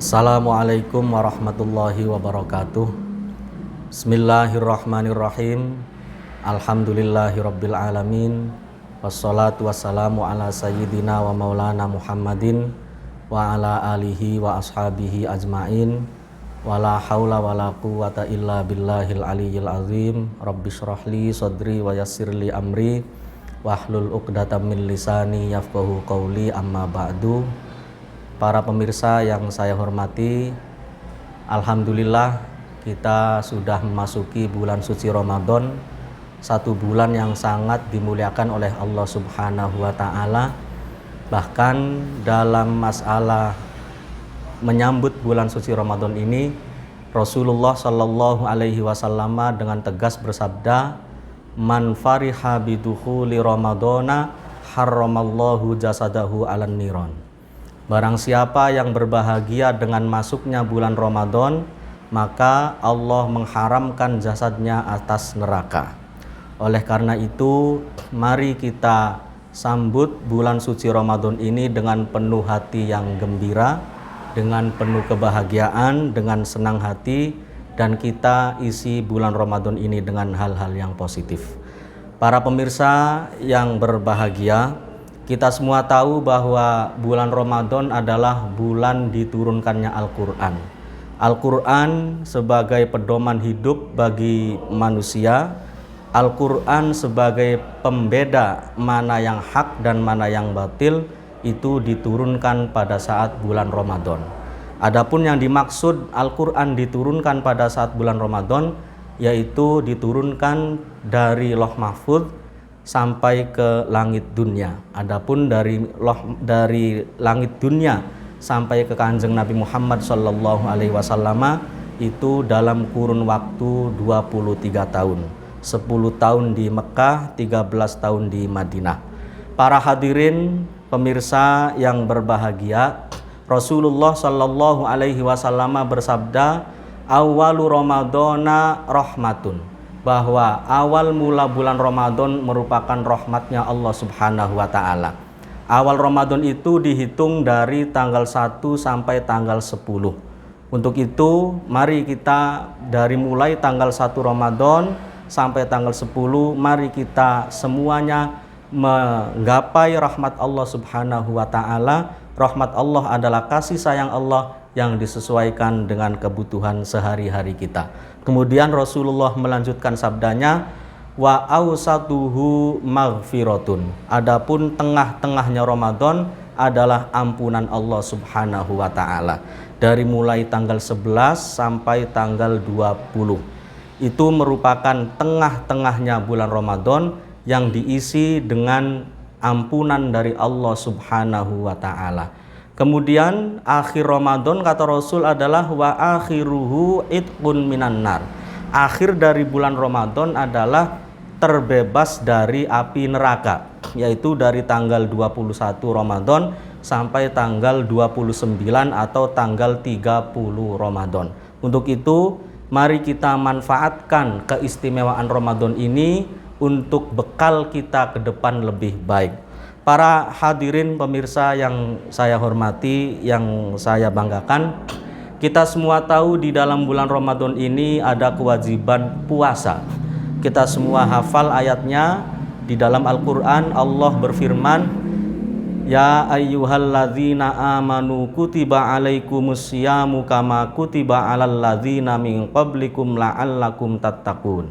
Assalamualaikum warahmatullahi wabarakatuh. Bismillahirrahmanirrahim. Alhamdulillahirabbil alamin. Wassalatu wassalamu ala sayyidina wa maulana Muhammadin wa ala alihi wa ashabihi ajmain. Wala haula wala quwata illa billahil aliyyil azim. Rabbi shrahli sadri wa yassirli amri wahlul 'uqdatam min lisani yafqahu qawli, amma ba'du. Para pemirsa yang saya hormati, alhamdulillah kita sudah memasuki bulan suci Ramadan, satu bulan yang sangat dimuliakan oleh Allah Subhanahu wa taala. Bahkan dalam masalah menyambut bulan suci Ramadan ini, Rasulullah Shallallahu alaihi wasallam dengan tegas bersabda, "Man fariha bidukhuli Ramadana harramallahu jasadahu 'alan niron." Barang siapa yang berbahagia dengan masuknya bulan Ramadan, maka Allah mengharamkan jasadnya atas neraka. Oleh karena itu, mari kita sambut bulan suci Ramadan ini dengan penuh hati yang gembira, dengan penuh kebahagiaan, dengan senang hati, dan kita isi bulan Ramadan ini dengan hal-hal yang positif. Para pemirsa yang berbahagia, kita semua tahu bahwa bulan Ramadan adalah bulan diturunkannya Al-Quran. Al-Quran sebagai pedoman hidup bagi manusia. Al-Quran sebagai pembeda mana yang hak dan mana yang batil, itu diturunkan pada saat bulan Ramadan. Adapun yang dimaksud Al-Quran diturunkan pada saat bulan Ramadan, yaitu diturunkan dari Lauh Mahfudz sampai ke langit dunia. Adapun dari langit dunia sampai ke Kanjeng Nabi Muhammad Sallallahu Alaihi Wasallam itu dalam kurun waktu 23 tahun, 10 tahun di Mekah, 13 tahun di Madinah. Para hadirin pemirsa yang berbahagia, Rasulullah Sallallahu Alaihi Wasallam bersabda, "Awalu Ramadana rahmatun," bahwa awal mula bulan Ramadan merupakan rahmatnya Allah Subhanahu wa ta'ala. Awal Ramadan itu dihitung dari tanggal 1 sampai tanggal 10. Untuk itu, mari kita dari mulai tanggal 1 Ramadan sampai tanggal 10, mari kita semuanya menggapai rahmat Allah Subhanahu wa ta'ala. Rahmat Allah adalah kasih sayang Allah yang disesuaikan dengan kebutuhan sehari-hari kita. Kemudian Rasulullah melanjutkan sabdanya, wa awsatuhu maghfiratun. Adapun tengah-tengahnya Ramadan adalah ampunan Allah Subhanahu wa taala. Dari mulai tanggal 11 sampai tanggal 20. Itu merupakan tengah-tengahnya bulan Ramadan yang diisi dengan ampunan dari Allah Subhanahu wa taala. Kemudian akhir Ramadan kata Rasul adalah wa akhiruhu itqun minan nar. Akhir dari bulan Ramadan adalah terbebas dari api neraka, yaitu dari tanggal 21 Ramadan sampai tanggal 29 atau tanggal 30 Ramadan. Untuk itu, mari kita manfaatkan keistimewaan Ramadan ini untuk bekal kita ke depan lebih baik. Para hadirin pemirsa yang saya hormati, yang saya banggakan, kita semua tahu di dalam bulan Ramadan ini ada kewajiban puasa. Kita semua hafal ayatnya. Di dalam Al-Quran Allah berfirman, ya ayyuhalladzina amanu kutiba alaikumusyamu kama kutiba alal ladzina min qablikum la'allakum tattaqun.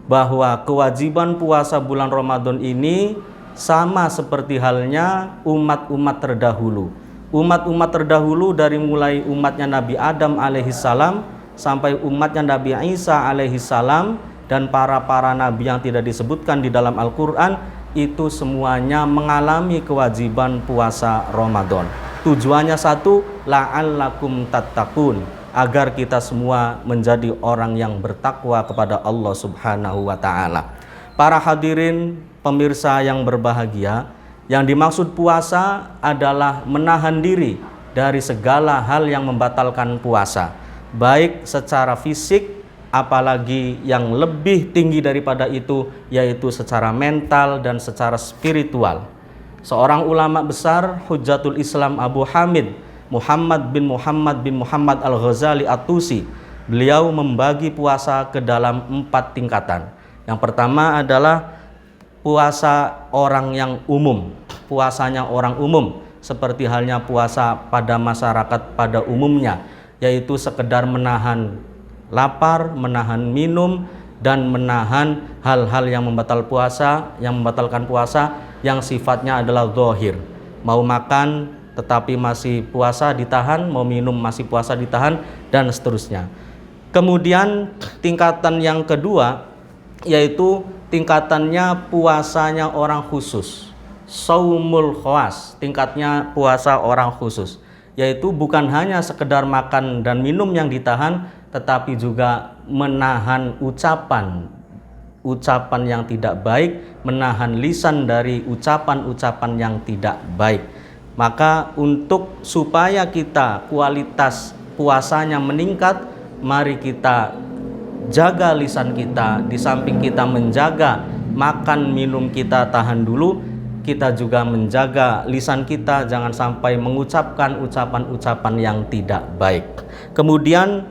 Bahwa kewajiban puasa bulan Ramadan ini sama seperti halnya umat-umat terdahulu. Umat-umat terdahulu dari mulai umatnya Nabi Adam alaihissalam sampai umatnya Nabi Isa alaihissalam dan para nabi yang tidak disebutkan di dalam Al-Quran, itu semuanya mengalami kewajiban puasa Ramadan. Tujuannya satu, la'allakum tattaqun, agar kita semua menjadi orang yang bertakwa kepada Allah Subhanahu wa ta'ala. Para hadirin pemirsa yang berbahagia, yang dimaksud puasa adalah menahan diri dari segala hal yang membatalkan puasa, baik secara fisik, apalagi yang lebih tinggi daripada itu, yaitu secara mental dan secara spiritual. Seorang ulama besar, Hujjatul Islam Abu Hamid Muhammad bin Muhammad Al-Ghazali At-Tusi. Beliau membagi puasa ke dalam 4 tingkatan. Yang pertama adalah puasa orang yang umum, puasanya orang umum, seperti halnya puasa pada masyarakat pada umumnya, yaitu sekedar menahan lapar, menahan minum, dan menahan hal-hal yang membatalkan puasa yang sifatnya adalah zahir. Mau makan tetapi masih puasa ditahan, mau minum masih puasa ditahan, dan seterusnya. Kemudian tingkatan yang kedua yaitu tingkatannya puasanya orang khusus, saumul khawas, tingkatnya puasa orang khusus, yaitu bukan hanya sekedar makan dan minum yang ditahan, tetapi juga menahan ucapan yang tidak baik, menahan lisan dari ucapan-ucapan yang tidak baik. Maka untuk supaya kita kualitas puasanya meningkat, mari kita jaga lisan kita. Di samping kita menjaga makan minum kita tahan dulu, kita juga menjaga lisan kita jangan sampai mengucapkan ucapan-ucapan yang tidak baik. Kemudian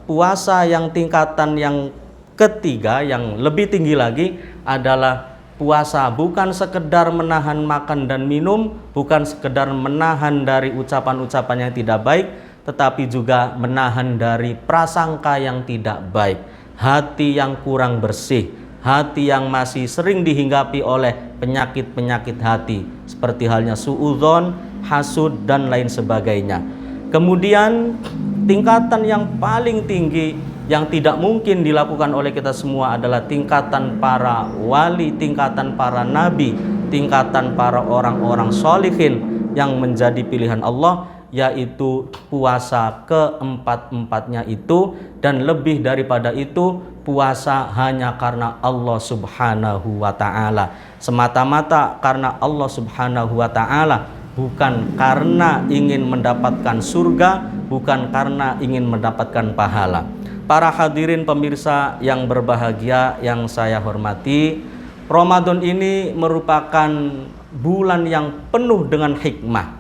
puasa yang tingkatan yang ketiga yang lebih tinggi lagi adalah puasa bukan sekedar menahan makan dan minum, bukan sekedar menahan dari ucapan-ucapan yang tidak baik, tetapi juga menahan dari prasangka yang tidak baik, hati yang kurang bersih, hati yang masih sering dihinggapi oleh penyakit-penyakit hati, seperti halnya suudzon, hasud, dan lain sebagainya. Kemudian tingkatan yang paling tinggi yang tidak mungkin dilakukan oleh kita semua adalah tingkatan para wali, tingkatan para nabi, tingkatan para orang-orang sholihin yang menjadi pilihan Allah, yaitu puasa keempat-empatnya itu, dan lebih daripada itu puasa hanya karena Allah Subhanahu wa ta'ala, semata-mata karena Allah Subhanahu wa ta'ala, bukan karena ingin mendapatkan surga, bukan karena ingin mendapatkan pahala. Para hadirin pemirsa yang berbahagia yang saya hormati, Ramadan ini merupakan bulan yang penuh dengan hikmah.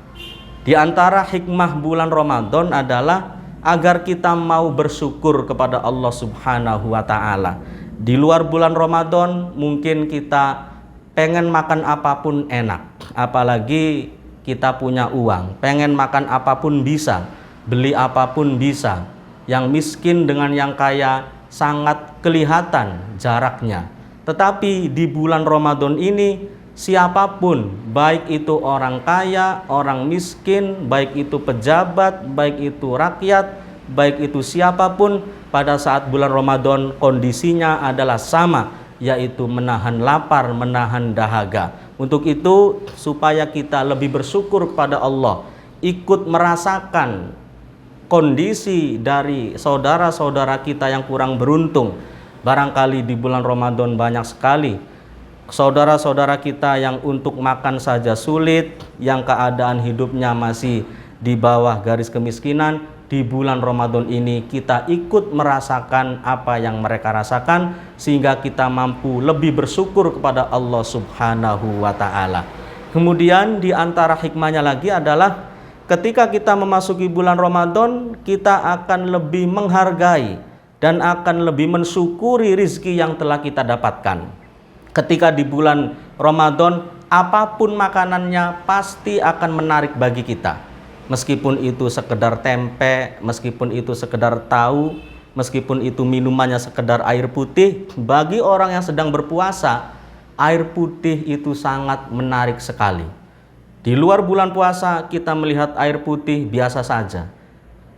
Di antara hikmah bulan Ramadan adalah agar kita mau bersyukur kepada Allah Subhanahu wa ta'ala. Di luar bulan Ramadan mungkin kita pengen makan apapun enak, apalagi kita punya uang, pengen makan apapun bisa, beli apapun bisa. Yang miskin dengan yang kaya sangat kelihatan jaraknya. Tetapi di bulan Ramadan ini siapapun, baik itu orang kaya, orang miskin, baik itu pejabat, baik itu rakyat, baik itu siapapun, pada saat bulan Ramadan kondisinya adalah sama, yaitu menahan lapar, menahan dahaga. Untuk itu supaya kita lebih bersyukur kepada Allah, ikut merasakan kondisi dari saudara-saudara kita yang kurang beruntung. Barangkali di bulan Ramadan banyak sekali saudara-saudara kita yang untuk makan saja sulit, yang keadaan hidupnya masih di bawah garis kemiskinan. Di bulan Ramadan ini kita ikut merasakan apa yang mereka rasakan, sehingga kita mampu lebih bersyukur kepada Allah Subhanahu wa ta'ala. Kemudian di antara hikmahnya lagi adalah ketika kita memasuki bulan Ramadan, kita akan lebih menghargai dan akan lebih mensyukuri rizki yang telah kita dapatkan. Ketika di bulan Ramadan, apapun makanannya pasti akan menarik bagi kita. Meskipun itu sekedar tempe, meskipun itu sekedar tahu, meskipun itu minumannya sekedar air putih, bagi orang yang sedang berpuasa, air putih itu sangat menarik sekali. Di luar bulan puasa kita melihat air putih biasa saja.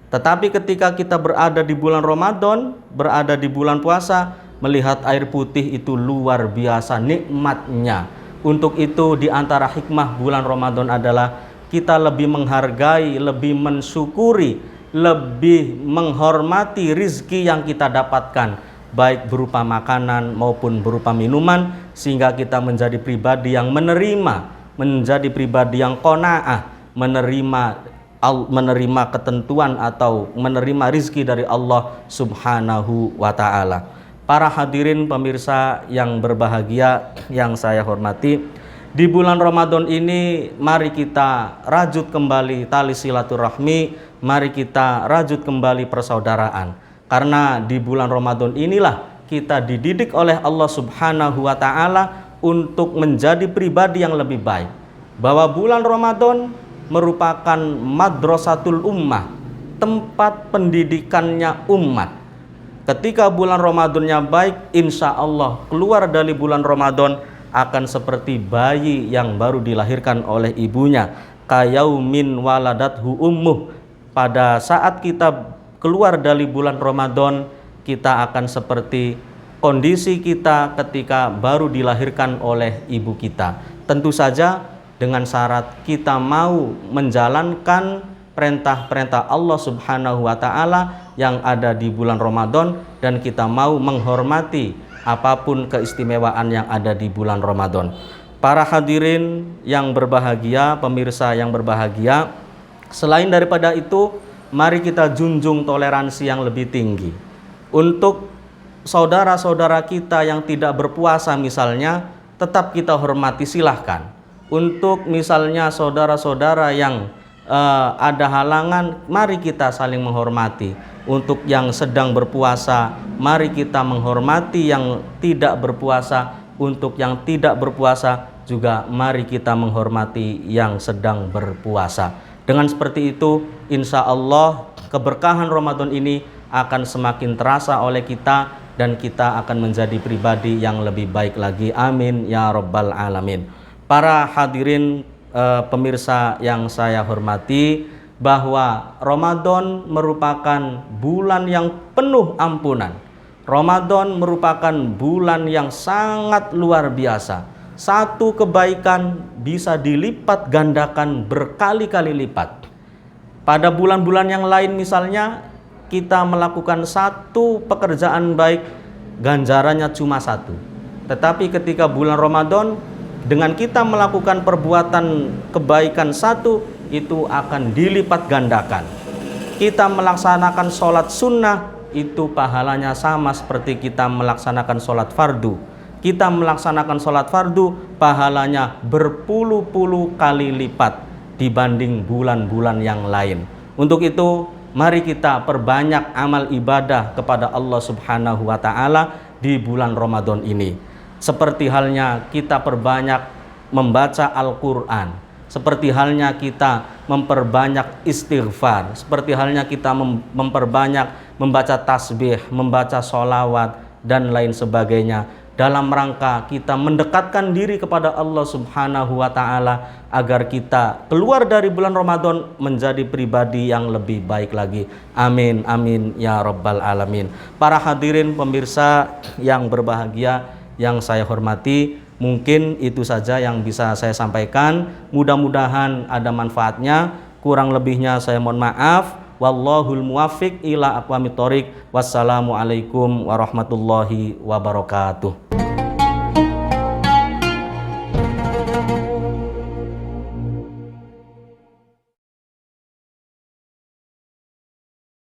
Tetapi ketika kita berada di bulan Ramadan, berada di bulan puasa, melihat air putih itu luar biasa nikmatnya. Untuk itu di antara hikmah bulan Ramadan adalah kita lebih menghargai, lebih mensyukuri, lebih menghormati rizki yang kita dapatkan, baik berupa makanan maupun berupa minuman, sehingga kita menjadi pribadi yang menerima, menjadi pribadi yang qanaah, menerima ketentuan atau menerima rizki dari Allah Subhanahu wa ta'ala. Para hadirin pemirsa yang berbahagia yang saya hormati, Di bulan Ramadan ini mari kita rajut kembali tali silaturahmi, mari kita rajut kembali persaudaraan. Karena di bulan Ramadan inilah kita dididik oleh Allah Subhanahu wa taala untuk menjadi pribadi yang lebih baik. Bahwa bulan Ramadan merupakan madrasatul ummah, tempat pendidikannya umat. Ketika bulan Ramadannya baik, insya Allah keluar dari bulan Ramadan akan seperti bayi yang baru dilahirkan oleh ibunya, kayaumin waladathu ummuh. Pada saat kita keluar dari bulan Ramadan, kita akan seperti kondisi kita ketika baru dilahirkan oleh ibu kita. Tentu saja dengan syarat kita mau menjalankan perintah-perintah Allah Subhanahu wa taala yang ada di bulan Ramadan, dan kita mau menghormati apapun keistimewaan yang ada di bulan Ramadan. Para hadirin yang berbahagia, pemirsa yang berbahagia, selain daripada itu, mari kita junjung toleransi yang lebih tinggi. Untuk saudara-saudara kita yang tidak berpuasa misalnya, tetap kita hormati, silahkan. Untuk misalnya saudara-saudara yang ada halangan, mari kita saling menghormati. Untuk yang sedang berpuasa, mari kita menghormati yang tidak berpuasa. Untuk yang tidak berpuasa juga mari kita menghormati yang sedang berpuasa. Dengan seperti itu, insya Allah keberkahan Ramadan ini akan semakin terasa oleh kita, dan kita akan menjadi pribadi yang lebih baik lagi. Amin ya rabbal alamin. Para hadirin pemirsa yang saya hormati, bahwa Ramadan merupakan bulan yang penuh ampunan. Ramadan merupakan bulan yang sangat luar biasa. Satu kebaikan bisa dilipat gandakan berkali-kali lipat. Pada bulan-bulan yang lain misalnya, kita melakukan satu pekerjaan baik, ganjarannya cuma satu. Tetapi ketika bulan Ramadan, dengan kita melakukan perbuatan kebaikan satu, itu akan dilipat gandakan. Kita melaksanakan sholat sunnah, itu pahalanya sama seperti kita melaksanakan sholat fardu. Kita melaksanakan sholat fardu, pahalanya berpuluh-puluh kali lipat dibanding bulan-bulan yang lain. Untuk itu, mari kita perbanyak amal ibadah kepada Allah Subhanahu wa taala di bulan Ramadan ini. Seperti halnya kita perbanyak membaca Al-Qur'an, seperti halnya kita memperbanyak istighfar, seperti halnya kita memperbanyak membaca tasbih, membaca sholawat, dan lain sebagainya, dalam rangka kita mendekatkan diri kepada Allah Subhanahu wa ta'ala, agar kita keluar dari bulan Ramadan menjadi pribadi yang lebih baik lagi. Amin, amin ya rabbal alamin. Para hadirin pemirsa yang berbahagia, yang saya hormati, mungkin itu saja yang bisa saya sampaikan. Mudah-mudahan ada manfaatnya. Kurang lebihnya saya mohon maaf. Wallahul muwaffiq ila aqwamit thoriq. Wassalamualaikum warahmatullahi wabarakatuh.